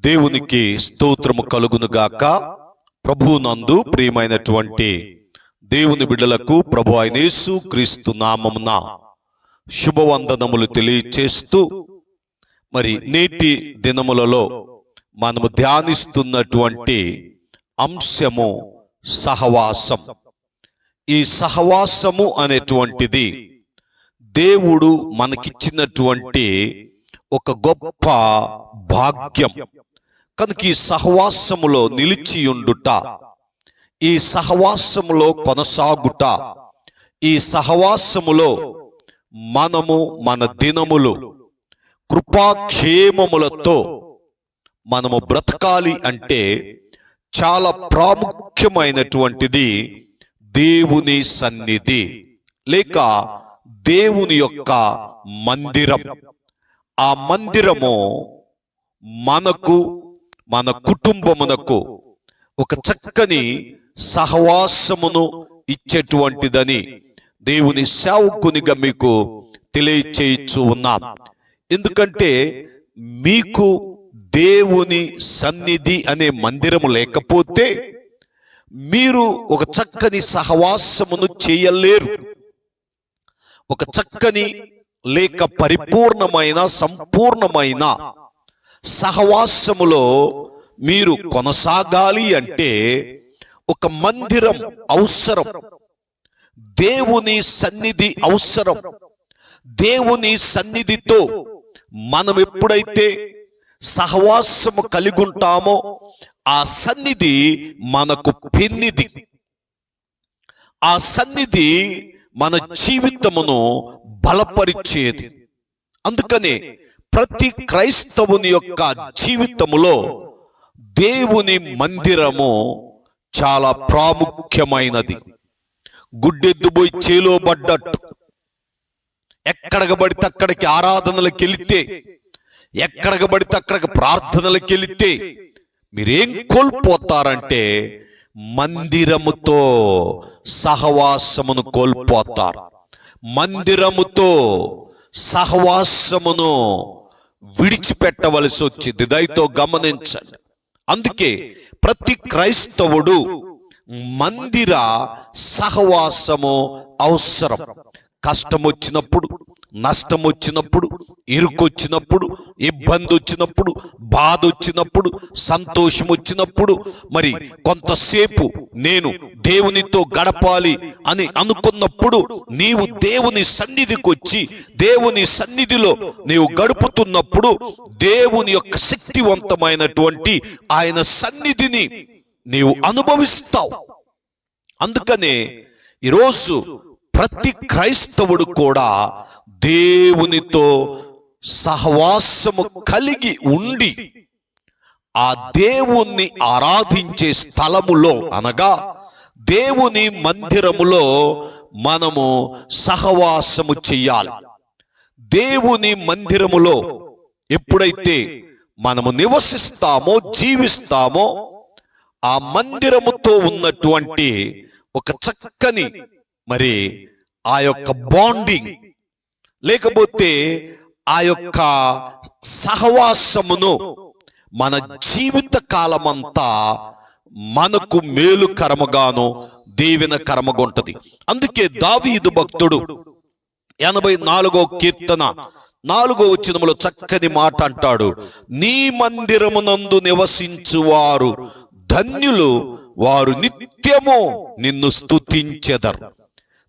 దేవునికి స్తోత్రము కలుగునుగాక. ప్రభువునందు ప్రియమైనటువంటి దేవుని బిడ్డలకు ప్రభు అయిన యేసు క్రీస్తు నామమున శుభవందనములు తెలియచేస్తూ, మరి నేటి దినములలో మనము ధ్యానిస్తున్నటువంటి అంశము సహవాసం. ఈ సహవాసము అనేటువంటిది దేవుడు మనకిచ్చినటువంటి ఒక గొప్ప భాగ్యం. కనుక ఈ సహవాసములో నిలిచియుండుట, ఈ సహవాసములో కొనసాగుట, ఈ సహవాసములో మనము మన దినములు కృపాక్షేమములతో మనము బ్రతకాలి అంటే చాలా ప్రాముఖ్యమైనటువంటిది దేవుని సన్నిధి, లేక దేవుని యొక్క మందిరం. ఆ మందిరము మనకు, మన కుటుంబమునకు ఒక చక్కని సహవాసమును ఇచ్చేటువంటిదని దేవుని సేవకునిగా మీకు తెలియచేయచ్చు ఉన్నాం. ఎందుకంటే మీకు దేవుని సన్నిధి అనే మందిరము లేకపోతే మీరు ఒక చక్కని సహవాసమును చేయలేరు. ఒక చక్కని లేక పరిపూర్ణమైన, సంపూర్ణమైన సహవాసములో మీరు కొనసాగాలి అంటే ఒక మందిరం అవసరం, దేవుని సన్నిధి అవసరం. దేవుని సన్నిధితో మనం ఎప్పుడైతే సహవాసము కలిగి ఉంటామో ఆ సన్నిధి మనకు పెన్నిది. ఆ సన్నిధి మన జీవితమును బలపరిచేది. అందుకనే ప్రతి క్రైస్తవుని యొక్క జీవితములో దేవుని మందిరము చాలా ప్రాముఖ్యమైనది. గుడ్డెద్దుపోయి చేలో పడ్డట్టు ఎక్కడికి పడితే అక్కడికి ఆరాధనలకు వెళితే, ఎక్కడికి పడితే అక్కడికి ప్రార్థనలకు వెళితే మీరేం కోల్పోతారంటే మందిరముతో సహవాసమును కోల్పోతారు. మందిరముతో సహవాసమును విడిచిపెట్టవలసి వచ్చింది. దయతో గమనించండి. అందుకే ప్రతి క్రైస్తవుడు మందిర సహవాసము అవసరం. కష్టం వచ్చినప్పుడు, నష్టం వచ్చినప్పుడు, ఇరుకొచ్చినప్పుడు, ఇబ్బంది వచ్చినప్పుడు, బాధ వచ్చినప్పుడు, సంతోషం వచ్చినప్పుడు, మరి కొంతసేపు నేను దేవునితో గడపాలి అని అనుకున్నప్పుడు నీవు దేవుని సన్నిధికి వచ్చి దేవుని సన్నిధిలో నీవు గడుపుతున్నప్పుడు దేవుని యొక్క శక్తివంతమైనటువంటి ఆయన సన్నిధిని నీవు అనుభవిస్తావు. అందుకనే ఈరోజు ప్రతి క్రైస్తవుడు కూడా దేవునితో సహవాసము కలిగి ఉండి ఆ దేవుణ్ణి ఆరాధించే స్థలములో, అనగా దేవుని మందిరములో మనము సహవాసము చెయ్యాలి. దేవుని మందిరములో ఎప్పుడైతే మనము నివసిస్తామో, జీవిస్తామో, ఆ మందిరముతో ఉన్నటువంటి ఒక చక్కని మరి ఆ యొక్క బాండింగ్, లేకపోతే ఆ యొక్క సహవాసమును మన జీవిత కాలమంతా మనకు మేలుకరముగాను దీవెనకరముగా ఉంటది. అందుకే దావీదు భక్తుడు 84వ కీర్తన 4వ వచనములో చక్కని మాట అంటాడు, నీ మందిరమునందు నివసించువారు ధన్యులు, వారు నిత్యము నిన్ను స్తుతించెదరు.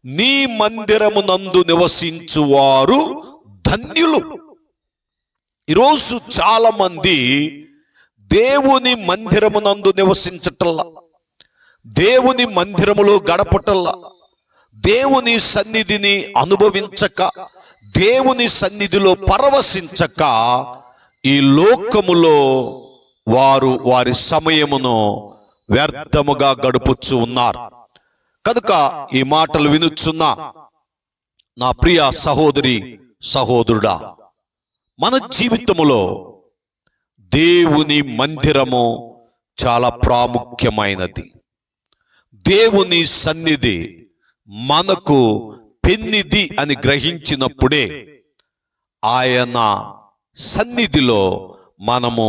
నీ మందిరమునందు నివసించువారు ధన్యులు. ఈరోజు చాలా మంది దేవుని మందిరమునందు నివసించటల్లా, దేవుని మందిరములో గడపటల్లా, దేవుని సన్నిధిని అనుభవించక, దేవుని సన్నిధిలో పరవశించక ఈ లోకములో వారు వారి సమయమును వ్యర్థముగా గడుపుచు ఉన్నారు. కనుక ఈ మాటలు వినుచున్న నా ప్రియ సహోదరి, సహోదరుడా, మన జీవితములో దేవుని మందిరము చాలా ప్రాముఖ్యమైనది. దేవుని సన్నిధి మనకు పెన్నిది అని గ్రహించినప్పుడే ఆయన సన్నిధిలో మనము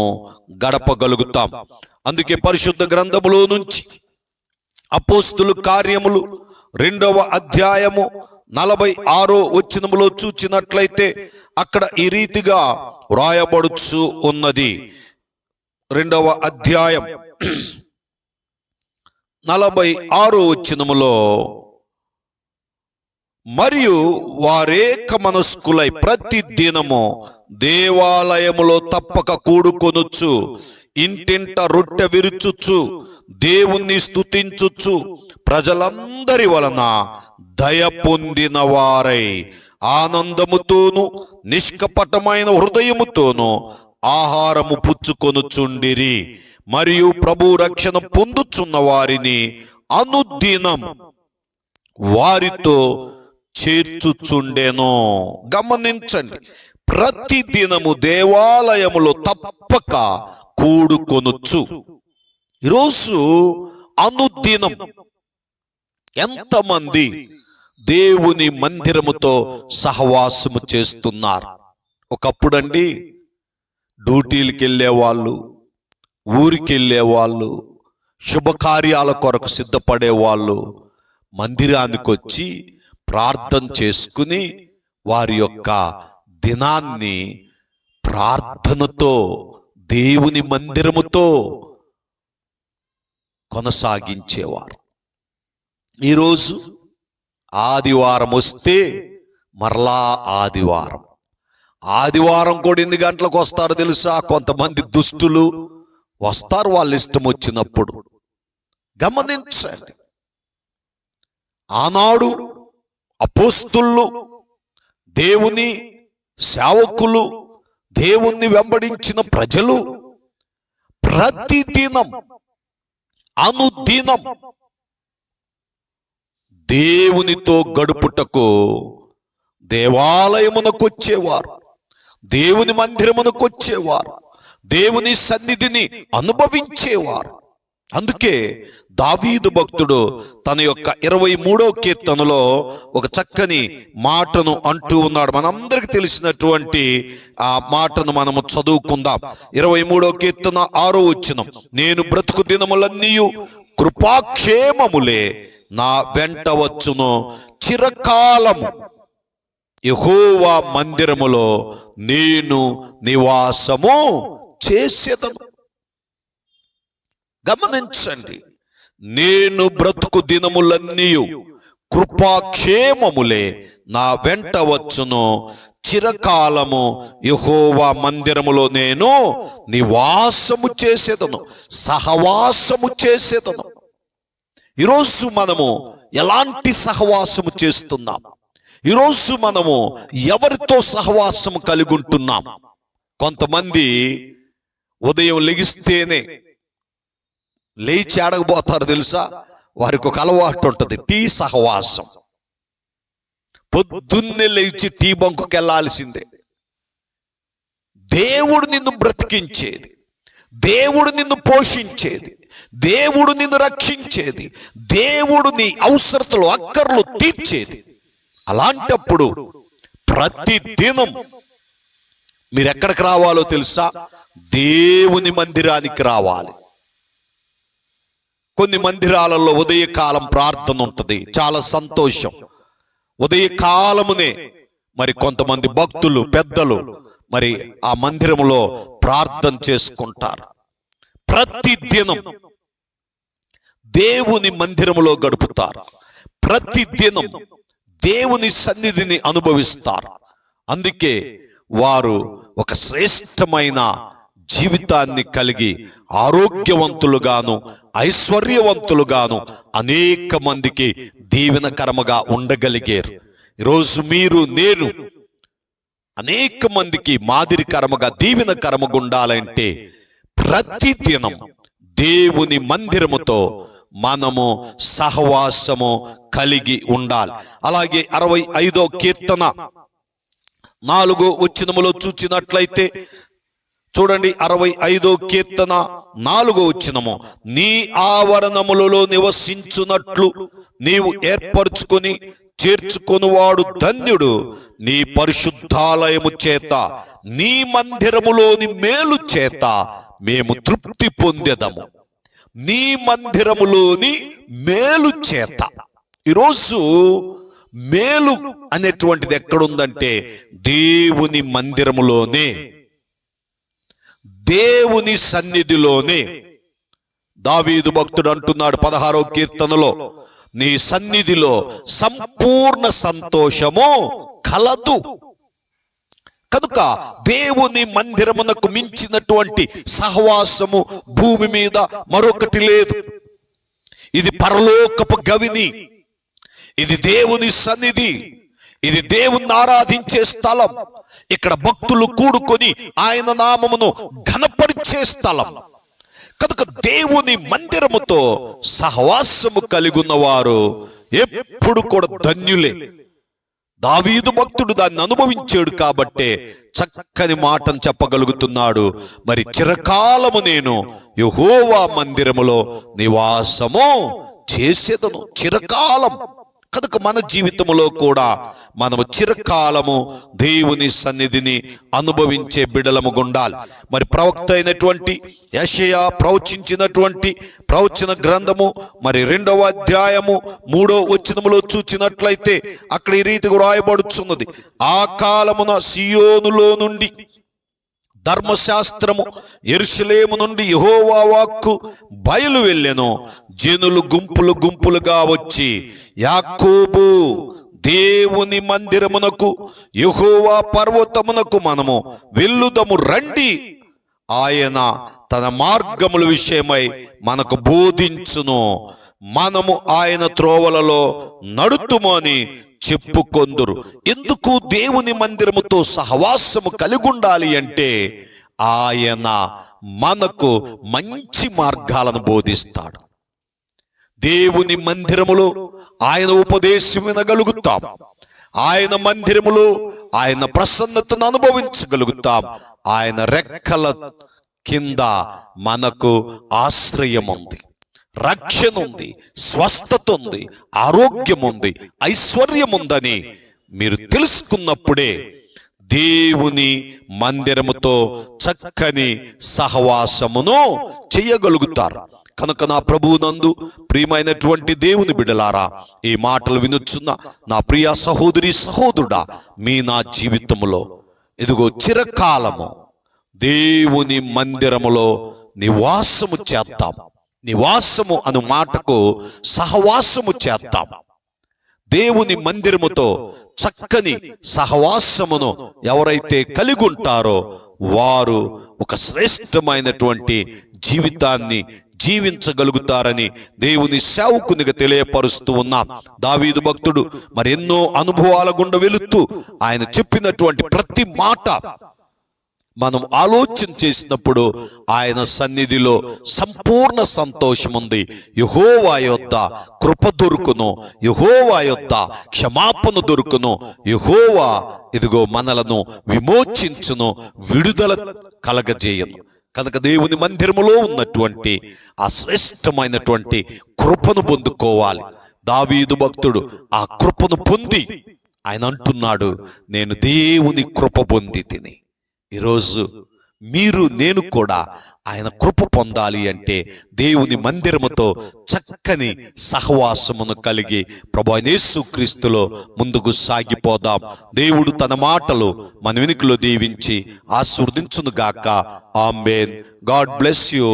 గడపగలుగుతాం. అందుకే పరిశుద్ధ గ్రంథములో నుంచి అపోస్తుల కార్యములు 2వ అధ్యాయము 46వ వచనములో చూచినట్లయితే అక్కడ ఈ రీతిగా వ్రాయబడుచు ఉన్నది. 2వ అధ్యాయం 46వ వచనములో, మరియు వారేక మనస్కులై ప్రతి దినము దేవాలయములో తప్పక కూడుకొనుచు, ఇంటింట రొట్టె విరుచుచు, దేవుణ్ణి స్తుతించుచు, ప్రజలందరి వలన దయ పొందిన వారై ఆనందముతోను నిష్కపటమైన హృదయముతోను ఆహారము పుచ్చుకొనుచుండిరి. మరియు ప్రభు రక్షణ పొందుచున్న వారిని అనుదినం వారితో చేర్చుచుండెను. గమనించండి, ప్రతి దినము దేవాలయములో తప్పక కూడుకొనుచు. ఈరోజు అనుదినం ఎంతమంది దేవుని మందిరముతో సహవాసము చేస్తున్నారు? ఒకప్పుడండి డ్యూటీలకు వెళ్ళేవాళ్ళు, ఊరికి వెళ్ళేవాళ్ళు, శుభకార్యాల కొరకు సిద్ధపడేవాళ్ళు మందిరానికి వచ్చి ప్రార్థన చేసుకుని వారి యొక్క దినాన్ని ప్రార్థనతో, దేవుని మందిరముతో కొనసాగించేవారు. ఈరోజు ఆదివారం వస్తే మరలా ఆదివారం కూడా 8 గంటలకు వస్తారో తెలుసా? కొంతమంది దుష్టులు వస్తారు వాళ్ళ ఇష్టం వచ్చినప్పుడు. గమనించండి, ఆనాడు అపోస్తులు, దేవుని సేవకులు, దేవుణ్ణి వెంబడించిన ప్రజలు ప్రతిదినం అనుదినం దేవునితో గడుపుటకు దేవాలయమునకు వచ్చేవారు, దేవుని మందిరమునకు వచ్చేవారు, దేవుని సన్నిధిని అనుభవించేవారు. అందుకే దావీదు భక్తుడు తన యొక్క 23వ కీర్తనలో ఒక చక్కని మాటను అంటూ ఉన్నాడు. మనందరికి తెలిసినటువంటి ఆ మాటను మనము చదువుకుందాం. 23వ కీర్తన 6వ వచనం, నేను బ్రతుకు దినములన్నీయు కృపాక్షేమములే నా వెంట వచ్చును, చిరకాలము యెహోవా మందిరములో నేను నివాసము చేసేదను. గమనించండి, నేను బ్రతుకు దినములన్నీయు కృపాక్షేమములే నా వెంట వచ్చును, చిరకాలము యెహోవా మందిరములో నేను నివాసము చేసేదను, సహవాసము చేసేదను. ఈరోజు మనము ఎలాంటి సహవాసము చేస్తున్నాం? ఈరోజు మనము ఎవరితో సహవాసము కలిగి ఉంటున్నాం? కొంతమంది ఉదయం లెగిస్తేనే లేచి ఆడకపోతారు తెలుసా? వారికి ఒక అలవాటు ఉంటుంది, టీ సహవాసం. పొద్దున్నే లేచి టీ బంకుకి వెళ్ళాల్సిందే. దేవుడు నిన్ను బ్రతికించేది, దేవుడు నిన్ను పోషించేది, దేవుడు నిన్ను రక్షించేది, దేవుడు నీ అవసరతలు అక్కర్లు తీర్చేది. అలాంటప్పుడు ప్రతి దినం మీరు ఎక్కడికి రావాలో తెలుసా? దేవుని మందిరానికి రావాలి. కొన్ని మందిరాలలో ఉదయకాలం ప్రార్థన ఉంటుంది, చాలా సంతోషం. ఉదయకాలమునే మరి కొంతమంది భక్తులు, పెద్దలు మరి ఆ మందిరంలో ప్రార్థన చేసుకుంటారు. ప్రతి దినం దేవుని మందిరములో గడుపుతారు, ప్రతి దినం దేవుని సన్నిధిని అనుభవిస్తారు. అందుకే వారు ఒక శ్రేష్టమైన జీవితాన్ని కలిగి ఆరోగ్యవంతులుగాను ఐశ్వర్యవంతులుగాను అనేక మందికి దీవెనకరముగా ఉండగలిగారు. ఈరోజు మీరు, నేను అనేక మందికి మాదిరికరముగా దీవెనకరముగా ఉండాలంటే ప్రతిదినం దేవుని మందిరముతో మనము సహవాసము కలిగి ఉండాలి. అలాగే 65వ కీర్తన 4వ వచనములో చూచినట్లయితే చూడండి, 65వ కీర్తన 4వ వచనము, నీ ఆవరణములలో నివసించునట్లు నీవు ఏర్పరచుకొని చేర్చుకొనువాడు ధన్యుడు. నీ పరిశుద్ధాలయము చేత, నీ మందిరములోని మేలు చేత మేము తృప్తి పొందెదము. నీ మందిరములోని మేలు చేత. ఈరోజు మేలు అనేటువంటిది ఎక్కడుందంటే దేవుని మందిరములోనే, దేవుని సన్నిధిలోనే. దావీదు భక్తుడు అంటున్నాడు 16వ కీర్తనలో, నీ సన్నిధిలో సంపూర్ణ సంతోషము కలదు. కనుక దేవుని మందిరమునకు మించినటువంటి సహవాసము భూమి మీద మరొకటి లేదు. ఇది పరలోకపు గవిని, ఇది దేవుని సన్నిధి, ఇది దేవుణ్ణి ఆరాధించే స్థలం. ఇక్కడ భక్తులు కూడుకొని ఆయన నామమును ఘనపరిచే స్థలం. కనుక దేవుని మందిరముతో సహవాసము కలిగి ఉన్నవారు ఎప్పుడు కూడా ధన్యులే. దావీదు భక్తుడు దాన్ని అనుభవించాడు కాబట్టే చక్కని మాటను చెప్పగలుగుతున్నాడు. మరి చిరకాలము నేను యెహోవా మందిరములో నివాసము చేసేదను. చిరకాలం. కనుక మన జీవితంలో కూడా మనము చిరకాలము దేవుని సన్నిధిని అనుభవించే బిడలము ఉండాలి. మరి ప్రవక్త అయినటువంటి యెషయా ప్రవచించినటువంటి ప్రవచన గ్రంథము మరి 2వ అధ్యాయము 3వ వచనములో చూచినట్లయితే అక్కడ ఈ రీతిగా రాయబడుచున్నది. ఆ కాలమున సియోనులో నుండి ధర్మశాస్త్రము, యెరూషలేము నుండి యెహోవా వాక్కు బయలు వెళ్ళెను. జనులు గుంపులు గుంపులుగా వచ్చి యాకోబు దేవుని మందిరమునకు, యెహోవా పర్వతమునకు మనము వెళ్ళుదము రండి, ఆయన తన మార్గముల విషయమై మనకు బోధించును, మనము ఆయన త్రోవలలో నడుతుమని చెప్పుకొందురు. ఎందుకు దేవుని మందిరముతో సహవాసము కలిగి ఉండాలి అంటే ఆయన మనకు మంచి మార్గాలను బోధిస్తాడు. దేవుని మందిరములో ఆయన ఉపదేశం వినగలుగుతాం. ఆయన మందిరములో ఆయన ప్రసన్నతను అనుభవించగలుగుతాం. ఆయన రెక్కల కింద మనకు ఆశ్రయం ఉంది, రక్షణ ఉంది, స్వస్థత ఉంది, ఆరోగ్యం ఉంది, ఐశ్వర్యం ఉందని మీరు తెలుసుకున్నప్పుడే దేవుని మందిరముతో చక్కని సహవాసమును చేయగలుగుతారు. కనుక నా ప్రభువునందు ప్రియమైనటువంటి దేవుని బిడ్డలారా, ఈ మాటలు వినుచున్న నా ప్రియ సహోదరి సహోదరుడా, నా జీవితములో ఇదిగో చిరకాలము దేవుని మందిరములో నివాసము చేద్దాం. నివాసము అను మాటకు సహవాసము చేద్దాం. దేవుని మందిరముతో చక్కని సహవాసమును ఎవరైతే కలిగి ఉంటారో వారు ఒక శ్రేష్టమైనటువంటి జీవితాన్ని జీవించగలుగుతారని దేవుని సేవకునిగా తెలియపరుస్తూ ఉన్నాం. దావీదు భక్తుడు మరి ఎన్నో అనుభవాల గుండా వెళుతూ ఆయన చెప్పినటువంటి ప్రతి మాట మనం ఆలోచన చేసినప్పుడు ఆయన సన్నిధిలో సంపూర్ణ సంతోషం ఉంది. యెహోవా యొద్ద కృప దొరుకును, యెహోవా యొద్ద క్షమాపణ దొరుకును, యెహోవా ఇదిగో మనలను విమోచించును, విడుదల కలగజేయను. కనుక దేవుని మందిరములో ఉన్నటువంటి ఆ శ్రేష్టమైనటువంటి కృపను పొందుకోవాలి. దావీదు భక్తుడు ఆ కృపను పొంది ఆయన అంటున్నాడు, నేను దేవుని కృప పొంది తిని. ఈరోజు మీరు నేను కూడా ఆయన కృప పొందాలి అంటే దేవుని మందిరముతో చక్కని సహవాసమును కలిగి ప్రభువైన యేసుక్రీస్తులో ముందుకు సాగిపోదాం. దేవుడు తన మాటలు మన వెనుకలో దీవించి ఆశీర్వదించును గాక. ఆమేన్. God bless you.